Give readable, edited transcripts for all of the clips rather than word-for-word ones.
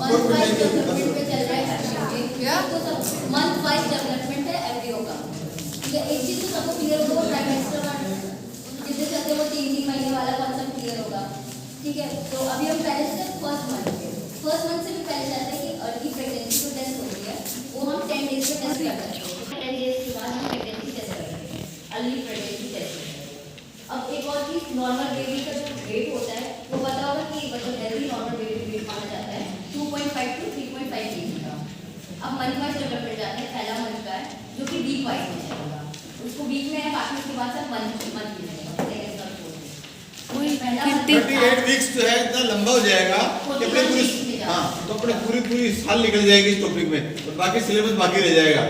Month wise development पे चल रहा है क्या, तो सब मंथ वाइज डेवलपमेंट है एवरीओ का। ठीक है, एक चीज तो सबको क्लियर होगा, वो ट्राइमेस्टर वाला जितने चलते हैं वो 3 महीने वाला कॉन्सेप्ट क्लियर होगा। ठीक है, तो अभी हम पहले से फर्स्ट मंथ से भी पहले जाते हैं कि अर्ली प्रेगनेंसी जो टेस्ट होती है वो हम 10 डेज पे टेस्ट कर सकते हैं। 10 डेज के बाद हम प्रेगनेंसी टेस्ट कर सकते हैं, अर्ली प्रेगनेंसी टेस्ट। अब एक और चीज, नॉर्मल बेबी का जो वेट होता है वो पता होगा कि मतलब हेल्दी नॉर्मल बेबी वेट माना जाता है 2.5 to 3.5 kg का। अब मंथ वाइज डेवलपमेंट जाते हैं, पहला मंथ का है जो कि वीक वाइज में चलेगा, उसको वीक में है, बाकी उसके बाद सब मंथ में चलेगा। पहला 38 वीक्स जो है इतना लंबा हो जाएगा कि अपने पूरी, हाँ, तो अपने पूरी साल निकल जाएगी इस टॉपिक में, और बाकी सिलेबस बाकी रह जाएगा,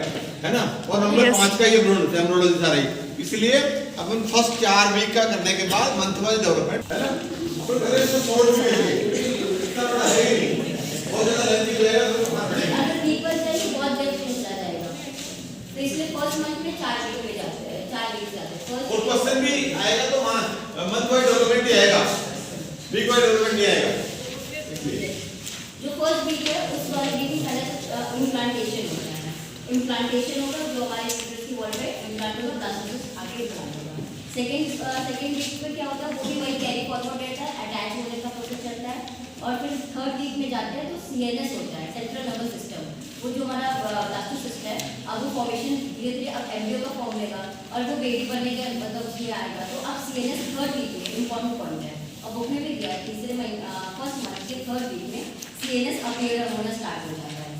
है ना। और नंबर 5 का ये एम्ब्रियोलॉजी सारा ही, इसलिए अपन फर्स्ट 4 वीक का करने के बाद मंथ वाइज डेवलपमेंट, है ना। अपन पहले इसको शॉर्ट में इतना बड़ा है ही नहीं, बहुत ज्यादा लेंथी हो जाएगा तो अगर वीक वाइज जाएगी बहुत देर चलता जाएगा, तो इसलिए फर्स्ट मंथ में 4 वीक में जाते हैं, 4 वीक जाते हैं। और क्वेश्चन भी आएगा तो मंथ वाइज डेवलपमेंट ही आएगा, वीक वाइज डेवलपमेंट नहीं आएगा। जो फर्स्ट वीक है उस वाले वीक में पहले इम्प्लांटेशन होता है, इम्प्लांटेशन होगा जो हमारे यूट्रस की वॉल पे इम्प्लांट होगा, ब्लास्टोसिस आगे इम्प्लांट होगा। सेकंड वीक में क्या होता है, वो भी वही कैरी फॉरवर्ड रहता है, अटैच होने का प्रोसेस चलता है। और फिर थर्ड वीक में जाते हैं तो सीएनएस होता है, सेंट्रल नर्वस सिस्टम, वो जो हमारा ब्लास्टोसिस्ट है, अब वो फॉर्मेशन धीरे धीरे अब एम्ब्रियो का फॉर्म लेगा और वो बेबी बनने का मतलब उसमें आएगा। तो अब सीएनएस थर्ड वीक में इंपॉर्टेंट पॉइंट है, और बुक में भी दिया है तीसरे महीने फर्स्ट मंथ के थर्ड वीक में सीएनएस अपीयर होना स्टार्ट हो जाता है।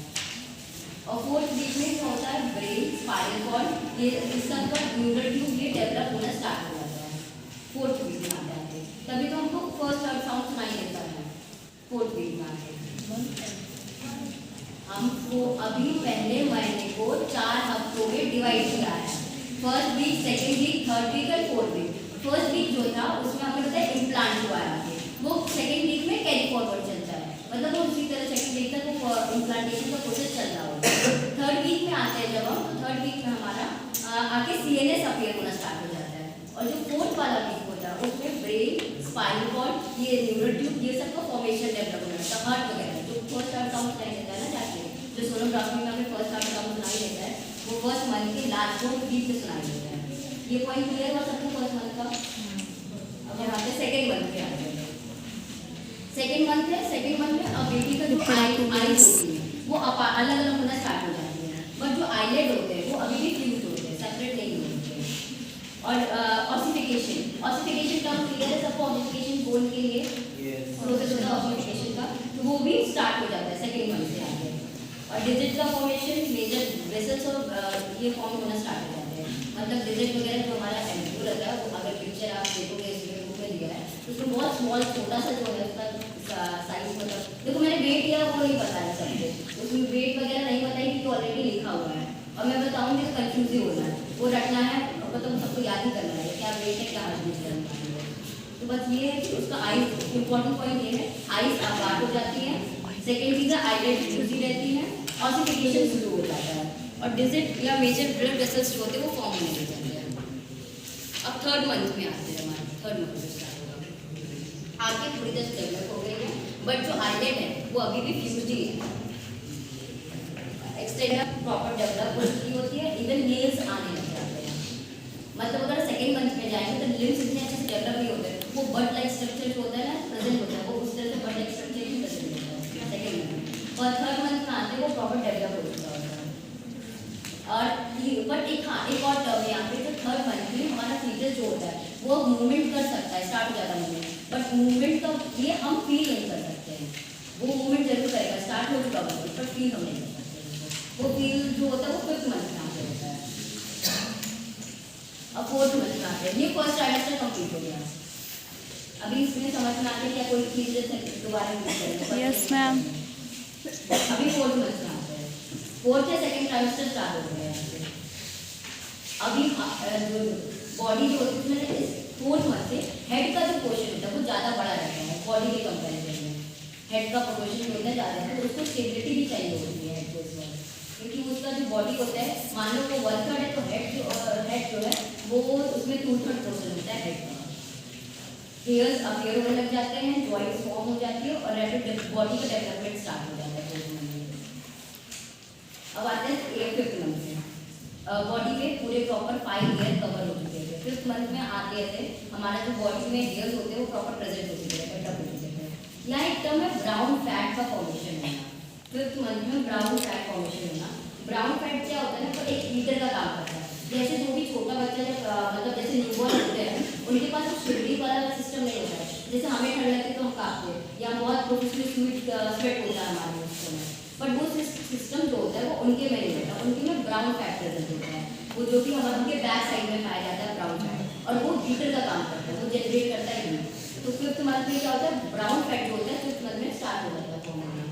और फोर्थ वीक में क्या होता है, ब्रेन, स्पाइनल कॉर्ड, ये इसका न्यूरल ट्यूब ये डेवलप होना स्टार्ट हो जाता है फोर्थ वीक में आते आते। तभी तो हमको फर्स्ट अल्ट्रासाउंड सुनाई देता है फोर्थ वीक में आते। हमको अभी पहले महीने को 4 हफ्तों में डिवाइड किया है, first week, second week, third week और फोर्थ वीक। फर्स्ट वीक जो था उसमें हमें पता है इम्प्लांट हुआ है, वो सेकेंड वीक में कैरी फॉरवर्ड चलता है, मतलब वो उसी तरह सेकेंड वीक तक वो इम्प्लांटेशन का प्रोसेस चल रहा होगा। थर्ड वीक में आते हैं जब हम, तो थर्ड वीक में हमारा आके सीएनएस अपीयर होना स्टार्ट हो जाता है। और जो फोर्थ वाला वीक होता है उसमें ब्रेन, स्पाइनल कॉर्ड, ये न्यूरल ट्यूब, ये सब का फॉर्मेशन डेवलप होता है, हार्ट वगैरह जो फर्स्ट अल्ट्रासाउंड सुनाई देता है ना जाके, जो सोनोग्राफी में हमें फर्स्ट अल्ट्रासाउंड सुनाई देता है वो फर्स्ट मंथ के लास्ट 4 वीक में सुनाई देता है। ये पॉइंट क्लियर हुआ सबको फर्स्ट मंथ का। अब हम आते हैं सेकेंड मंथ पे आते हैं। सेकेंड मंथ है, सेकेंड मंथ में अब बेबी का जो आई होती है वो अलग अलग होना स्टार्ट हो जाती है, बट जो आईलेड होते हैं वो अभी भी फ्यूज होते हैं, सेपरेट नहीं होते। और ऑसिफिकेशन टर्म क्लियर है सबको, ऑसिफिकेशन बोन के लिए प्रोसेस होता है ऑसिफिकेशन का, तो वो भी स्टार्ट हो जाता है सेकेंड मंथ से आगे। और डिजिट का फॉर्मेशन, मेजर वेसल्स और ये फॉर्म होना स्टार्ट हो जाते हैं, मतलब डिजिट वगैरह जो हमारा एम्ब्रियो रहता है वो अगर पिक्चर आप देखोगे इसमें बुक में दिया है तो उसमें बहुत स्मॉल छोटा सा जो है उसका साइज, मतलब देखो मैंने वेट किया वो नहीं बताया सबको, उसमें वेट वगैरह नहीं बताई कि ऑलरेडी लिखा हुआ है, और मैं बताऊँगी तो कंफ्यूज ही होना है, वो रखना है मतलब सबको याद ही करना है क्या वेट है क्या हार्डनेस करना है। तो बस ये है कि उसका आइज, इंपॉर्टेंट पॉइंट ये है आइज आबाद हो जाती है, सेकेंड चीज़ है आईलेट यूजी रहती है, ऑसिफिकेशन शुरू हो जाता है, और डिजिट या मेजर ब्लड वेसल्स जो होते हैं वो फॉर्म होने लग जाते हैं। अब थर्ड मंथ में आते हैं, हमारे थर्ड मंथ में स्टार्ट होगा, आगे थोड़ी देर डेवलप हो गई है, बट जो आईलेट है वो अभी भी फ्यूज ही है, एक्सटेंडर प्रॉपर डेवलप हो चुकी होती है, इवन नेल्स आने लग जाते हैं। मतलब अगर सेकेंड मंथ में जाएंगे तो लिम्स इतने अच्छे से डेवलप नहीं होते, वो बट लाइक स्ट्रक्चर जो होता है ना प्रेजेंट होता है, वो उस तरह से but like structure he present होता है सेकेंड मंथ। और थर्ड मंथ में आते हैं वो प्रॉपर डेवलप हो चुका होता है। और बट एक और टर्म है यहाँ पे, जो थर्ड मंथ में हमारा फीचर जो होता है वो मूवमेंट कर सकता है, स्टार्ट हो जाता है मूवमेंट, बट मूवमेंट का ये हम फील नहीं कर सकते हैं, वो मूवमेंट जरूर करेगा, स्टार्ट हो चुका होगा बट फील हम नहीं कर सकते, वो फील जो होता है वो फिफ्थ मंथ में आते होता है। अब फोर्थ मंथ में आते हैं, ये फर्स्ट ट्राइमेस्टर कंप्लीट हो गया। अभी इसमें समझ में आते हैं क्या कोई चीज़ दोबारा यूज करेंगे? Yes ma'am. अभी फोर्थ मंथ में आते हैं, फोर्थ या सेकेंड ट्राइमेस्टर स्टार्ट हो गया है। अभी जो बॉडी जो होती है उसमें फोर्थ मंथ से हेड का जो पोर्शन होता है वो ज़्यादा बड़ा रहता है बॉडी के कंपैरिजन में, हेड का पोर्शन जो होता है ज़्यादा है, तो उसको स्टेबिलिटी भी चाहिए होती है हेड को इस वक्त, क्योंकि उसका जो बॉडी होता है मान लो वो 1/3 है तो हेड जो है वो उसमें 2/3 पोर्शन होता है हेड का। हेयर्स अपीयर होने लग जाते हैं, जॉइंट्स फॉर्म हो जाती है और रैपिड बॉडी का डेवलपमेंट स्टार्ट हो जाता है, बॉडी पे पूरे प्रॉपर 5 लेयर कवर हो चुके थे। 5th मंथ में आते थे हमारा जो बॉडी में हेयर्स होते हैं वो प्रॉपर प्रेजेंट हो चुके थे, डेवलप हो चुके थे। यहाँ एक टर्म है ब्राउन फैट का फॉर्मेशन होना। 5th मंथ में ब्राउन फैट फॉर्मेशन होना। ब्राउन फैट क्या होता है ना, तो एक हीटर का काम करता है। जैसे जो भी छोटा बच्चा जब मतलब जैसे न्यूबॉर्न होते हैं उनके पास वो शिवरिंग वाला सिस्टम नहीं होता है। जैसे हमें ठंड लगती है तो हम कांपते हैं या बहुत प्रोफेशनल स्वेट होता है हमारे उसको में, बट वो सिस्टम जो होता है वो उनके में नहीं होता। उनके में ब्राउन फैट प्रेजेंट होता है, वो जो कि हमारे उनके बैक साइड में पाया जाता है ब्राउन फैट, और वो हीटर का काम करता है, वो जनरेट करता ही नहीं। तो 5th मंथ में क्या होता है, ब्राउन फैट जो होता है 5th मंथ में स्टार्ट हो जाता है फॉर्म होना।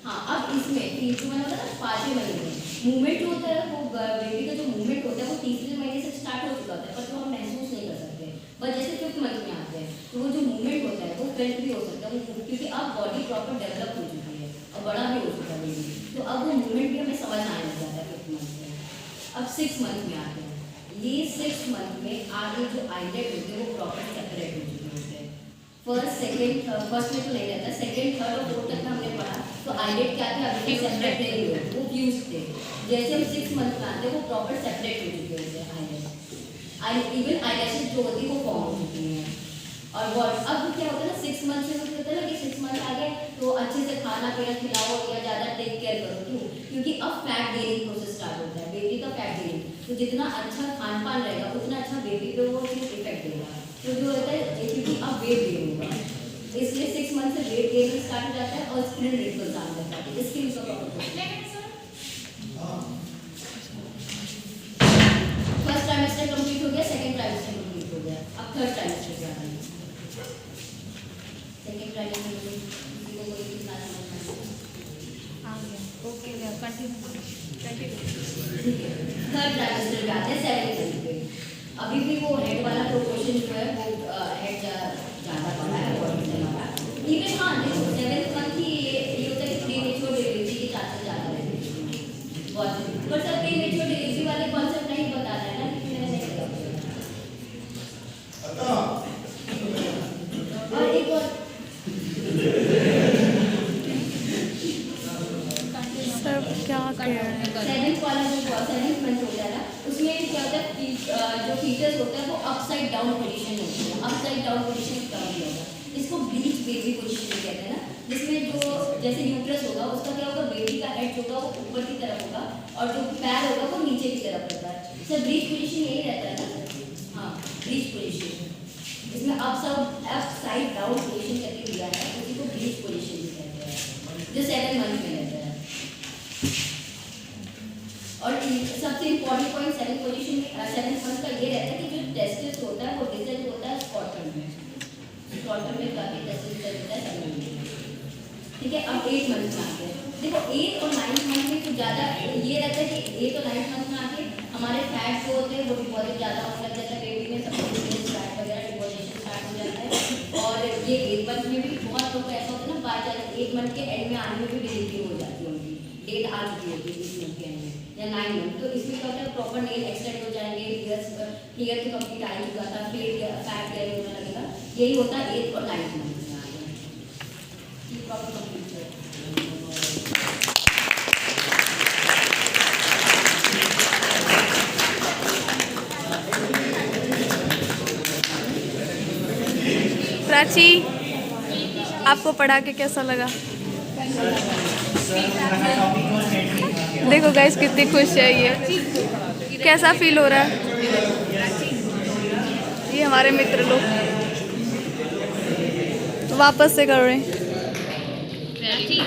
हाँ, अब इसमें 3 महीने होता है ना, 5वें महीने में मूवमेंट जो होता है वो बेबी का जो मूवमेंट होता है वो 3रे महीने से स्टार्ट हो चुका होता है, पर तो हम महसूस नहीं कर सकते। बट जैसे 5th मंथ में आते हैं तो वो जो मूवमेंट होता है वो फेल्ट भी हो सकता है, वो क्योंकि अब बॉडी प्रॉपर डेवलप हो चुकी है और बड़ा भी हो चुका है बेबी, तो अब वो मूवमेंट भी हमें समझ आने लग जाता है 5th मंथ में। अब 6th मंथ में आते हैं, ये 6th मंथ में आगे जो आइलेट होते हैं वो प्रॉपर सेपरेट हो चुके होते हैं। फर्स्ट में तो नहीं रहता, 2nd, 3rd और 4th तक हमने पढ़ा तो आइलेट क्या थे, अभी सेपरेट नहीं हुए, वो फ्यूज थे। जैसे हम 6th मंथ में आते हैं वो प्रॉपर सेपरेट हो चुके होते हैं आइलेट, इवन आईलैशेस जो होती है वो फॉर्म हो चुकी हैं। और what अब क्या होता है ना, 6 मंथ से मतलब होता है ना कि 6 मंथ आ गए तो अच्छे से खाना पीना खिलाओ या ज़्यादा टेक केयर करो। क्यों? क्योंकि अब फैट गेनिंग प्रोसेस स्टार्ट होता है, बेबी का फैट गेनिंग। तो जितना अच्छा खान पान रहेगा उतना अच्छा बेबी पे वो चीज़ इफेक्ट देगा। तो जो होता है क्योंकि अब वेट गेन होगा, इसलिए 6 मंथ से वेट गेन स्टार्ट हो जाता है और स्किन रिंकल्स आने लग जाते हैं। स्किन का फर्स्ट ट्राइमेस्टर कंप्लीट हो गया, 2nd ट्राइमेस्टर कंप्लीट हो गया, अब 3rd ट्राइमेस्टर पे आ रहा है। 2nd ट्राइमेस्टर में किसी को कोई चीज़ ना समझना आ गया, ओके गया, कंटिन्यू। 3rd ट्राइमेस्टर पे आते हैं 7th मंथ पे। अभी भी वो हेड वाला प्रोपोर्शन जो है वो हेड ज़्यादा बड़ा है बॉडी से हमारा। इवन हाँ देखो 7th मंथ ही ये होता है कि प्रीमेच्योर डिलीवरी के चांसेस ज़्यादा रहते हैं बहुत, पर सब प्रीमेच्योर डिलीवरी वाले कॉन्सेप्ट नहीं बता रहे हैं ना, कि मैंने नहीं बताया। और एक और सर क्या कह रहे हैं? 7th वाला जो 7th मंथ होता है ना, उसमें क्या होता है जो फीचर्स होता है वो अपसाइड डाउन पोजीशन होती है। अपसाइड डाउन पोजीशन क्या होगा, इसको ब्लीच बेबी पोजीशन कहते हैं ना, जिसमें जो जैसे यूट्रस होगा उसका क्या होगा, बेबी का हेड जो होगा वो ऊपर की तरफ होगा और जो पैर होगा वो नीचे की तरफ होता है। सर ब्लीच पोजीशन यही रहता है ना? हाँ, ब्लीच पोजीशन। इसमें अपसाइड डाउन पोजीशन करके दिया है, उसी को ब्लीच पोजीशन भी कहते हैं, जो 7 मंथ में रहता है। और सबसे इम्पोर्टेंट पॉइंट 7th मंथ का ये रहता है कि जो टेस्टिस होता है वो डिसेंट होता है स्कॉटम में काफी टेस्टिस होता है 7 मंथ में। ठीक है, अब 8 मंथ में आते हैं। देखो 8 और 9 मंथ में कुछ ज़्यादा ये रहता है कि 8 और 9 मंथ में आके हमारे फैट जो होते हैं वो डिपॉजिट ज़्यादा होने लग जाता है बेबी में, सब फैट वगैरह डिपॉजिशन स्टार्ट हो जाता है। और ये 8 मंथ में भी बहुत लोग ऐसा होता है ना, बाय चांस 8 मंथ के एंड में आने में भी डिलीवरी हो जाती है, उनकी डेट आ चुकी होती है 8 मंथ के एंड में या 9 मंथ। तो इसमें क्या होता है, प्रॉपर नेल एक्सटेंड हो जाएंगे, फिगर तो कंप्लीट आ ही चुका था, फिर फैट गेन होने लगेगा। यही होता है 8 और 9 मंथ में आगे प्रॉपर कंप्लीट हो। प्राची, आपको पढ़ा के कैसा लगा? देखो गाइस कितनी खुश है ये, कैसा फील हो रहा है? ये हमारे मित्र लोग वापस से कर रहे हैं। प्राची